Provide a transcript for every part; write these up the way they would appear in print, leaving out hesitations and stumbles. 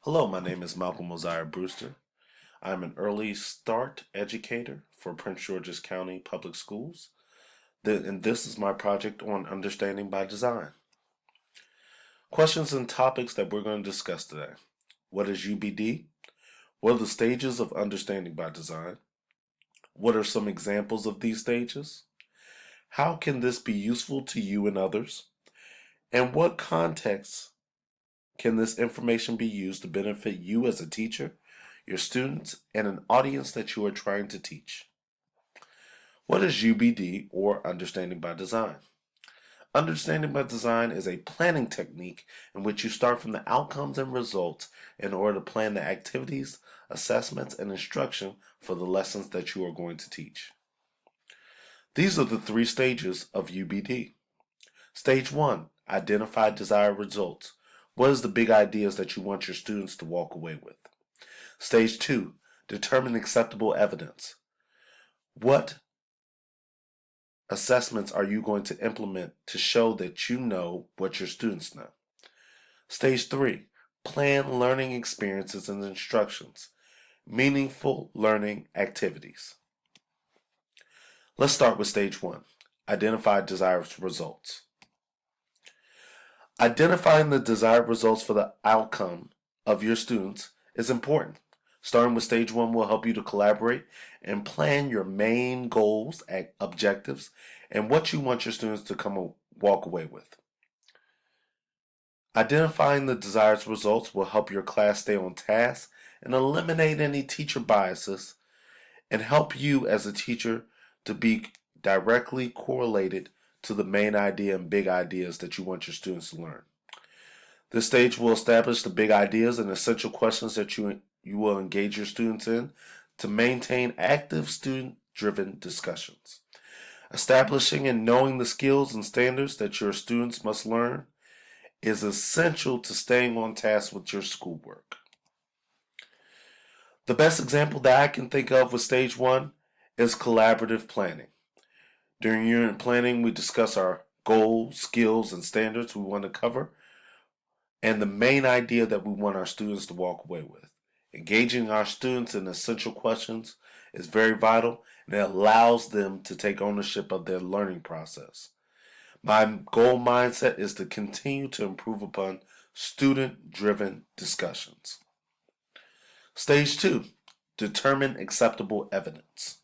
Hello, my name is Malcolm Mosiah Brewster. I'm an early start educator for Prince George's County Public Schools, and this is my project on understanding by design. Questions and topics that we're going to discuss today. What is UBD? What are the stages of understanding by design? What are some examples of these stages? How can this be useful to you and others? And what contexts can this information be used to benefit you as a teacher, your students, and an audience that you are trying to teach? What is UBD, or Understanding by Design? Understanding by Design is a planning technique in which you start from the outcomes and results in order to plan the activities, assessments, and instruction for the lessons that you are going to teach. These are the three stages of UBD. Stage 1, identify desired results. What is the big ideas that you want your students to walk away with? Stage 2, determine acceptable evidence. What assessments are you going to implement to show that you know what your students know? Stage 3, plan learning experiences and instructions. Meaningful learning activities. Let's start with stage 1, identify desired results. Identifying the desired results for the outcome of your students is important. Starting with stage 1 will help you to collaborate and plan your main goals and objectives and what you want your students to walk away with. Identifying the desired results will help your class stay on task and eliminate any teacher biases and help you as a teacher to be directly correlated to the main idea and big ideas that you want your students to learn. This stage will establish the big ideas and essential questions that you will engage your students in to maintain active student-driven discussions. Establishing and knowing the skills and standards that your students must learn is essential to staying on task with your schoolwork. The best example that I can think of with stage 1 is collaborative planning. During unit planning, we discuss our goals, skills, and standards we want to cover, and the main idea that we want our students to walk away with. Engaging our students in essential questions is very vital, and it allows them to take ownership of their learning process. My goal mindset is to continue to improve upon student-driven discussions. Stage 2, determine acceptable evidence.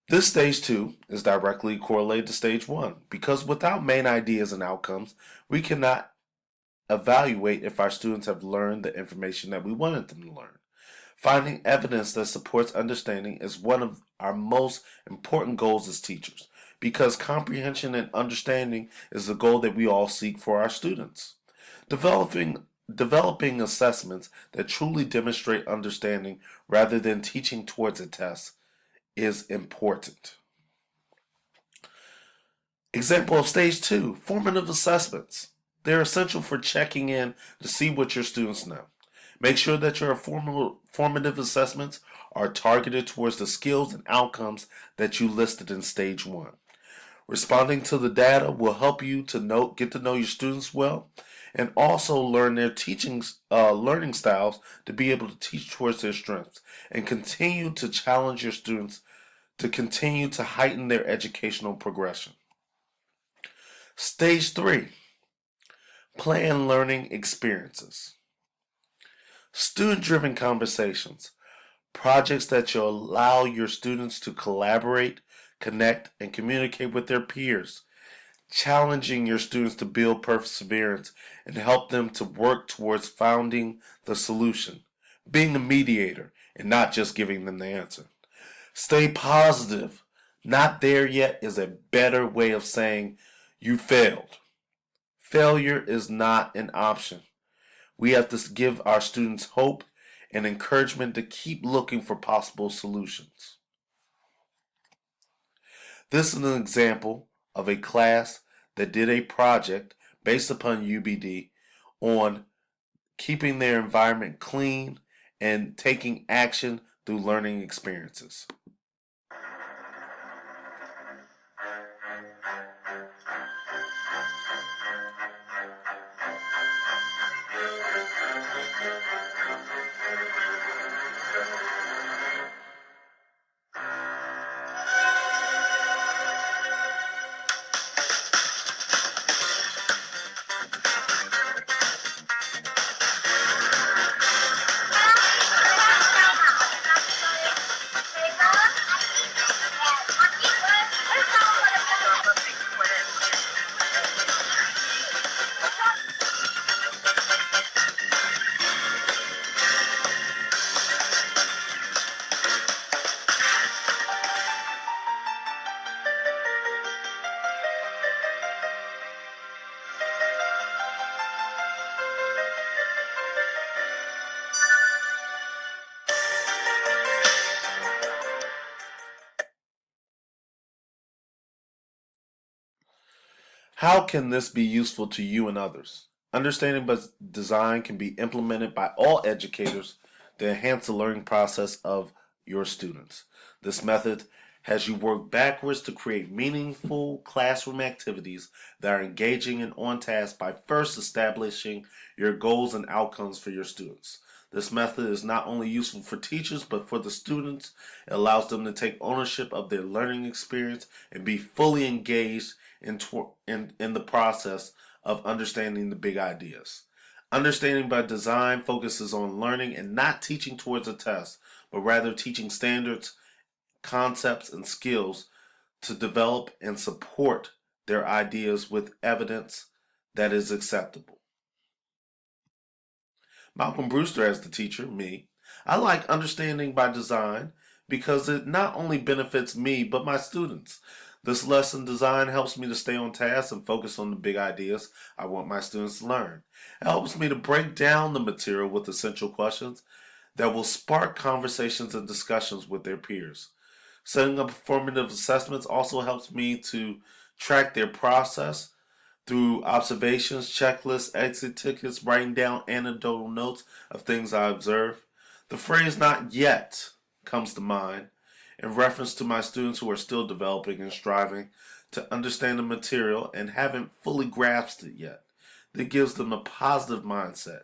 This stage 2 is directly correlated to stage 1 because without main ideas and outcomes, we cannot evaluate if our students have learned the information that we wanted them to learn. Finding evidence that supports understanding is one of our most important goals as teachers because comprehension and understanding is the goal that we all seek for our students. Developing assessments that truly demonstrate understanding rather than teaching towards a test is important. Example of stage 2, formative assessments. They're essential for checking in to see what your students know. Make sure that your formative assessments are targeted towards the skills and outcomes that you listed in stage 1. Responding to the data will help you to get to know your students well and also learn their learning styles to be able to teach towards their strengths and continue to challenge your students to continue to heighten their educational progression. Stage 3, plan learning experiences. Student-driven conversations, projects that will allow your students to collaborate, connect, and communicate with their peers, challenging your students to build perseverance and help them to work towards finding the solution, being a mediator and not just giving them the answer. Stay positive. Not there yet is a better way of saying you failed. Failure is not an option. We have to give our students hope and encouragement to keep looking for possible solutions. This is an example of a class that did a project based upon UBD on keeping their environment clean and taking action through learning experiences. How can this be useful to you and others? Understanding by design can be implemented by all educators to enhance the learning process of your students. This method has you work backwards to create meaningful classroom activities that are engaging and on task by first establishing your goals and outcomes for your students. This method is not only useful for teachers but for the students. It allows them to take ownership of their learning experience and be fully engaged in the process of understanding the big ideas. Understanding by design focuses on learning and not teaching towards a test, but rather teaching standards, concepts, and skills to develop and support their ideas with evidence that is acceptable. Malcolm Brewster as the teacher, me. I like understanding by design because it not only benefits me but my students. This lesson design helps me to stay on task and focus on the big ideas I want my students to learn. It helps me to break down the material with essential questions that will spark conversations and discussions with their peers. Setting up formative assessments also helps me to track their process through observations, checklists, exit tickets, writing down anecdotal notes of things I observe. The phrase not yet comes to mind in reference to my students who are still developing and striving to understand the material and haven't fully grasped it yet. That gives them a positive mindset.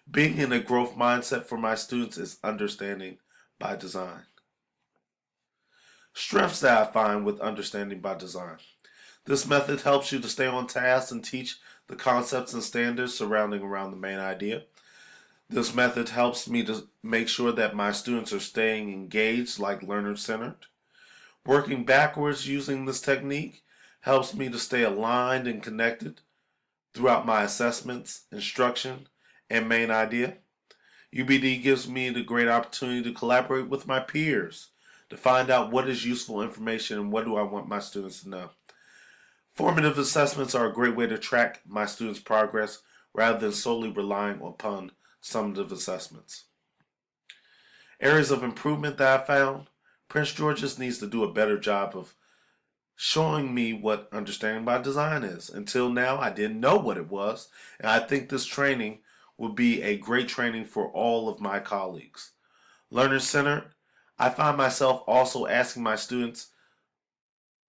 Being in a growth mindset for my students is understanding by design. Strengths that I find with understanding by design. This method helps you to stay on task and teach the concepts and standards surrounding around the main idea. This method helps me to make sure that my students are staying engaged, like learner-centered. Working backwards using this technique helps me to stay aligned and connected throughout my assessments, instruction, and main idea. UBD gives me the great opportunity to collaborate with my peers to find out what is useful information and what do I want my students to know. Formative assessments are a great way to track my students' progress rather than solely relying upon summative assessments. Areas of improvement that I found: Prince George's needs to do a better job of showing me what understanding by design is. Until now, I didn't know what it was, and I think this training would be a great training for all of my colleagues. Learner-centered, I find myself also asking my students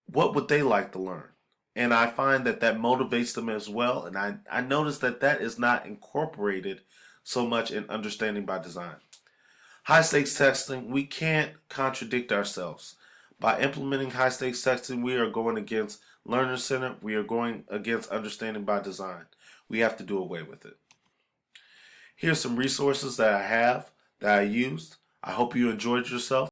what would they like to learn. And I find that that motivates them as well. And I notice that that is not incorporated so much in understanding by design. High stakes testing, we can't contradict ourselves. By implementing high stakes testing, we are going against learner centered, we are going against understanding by design. We have to do away with it. Here's some resources that I have that I used. I hope you enjoyed yourself.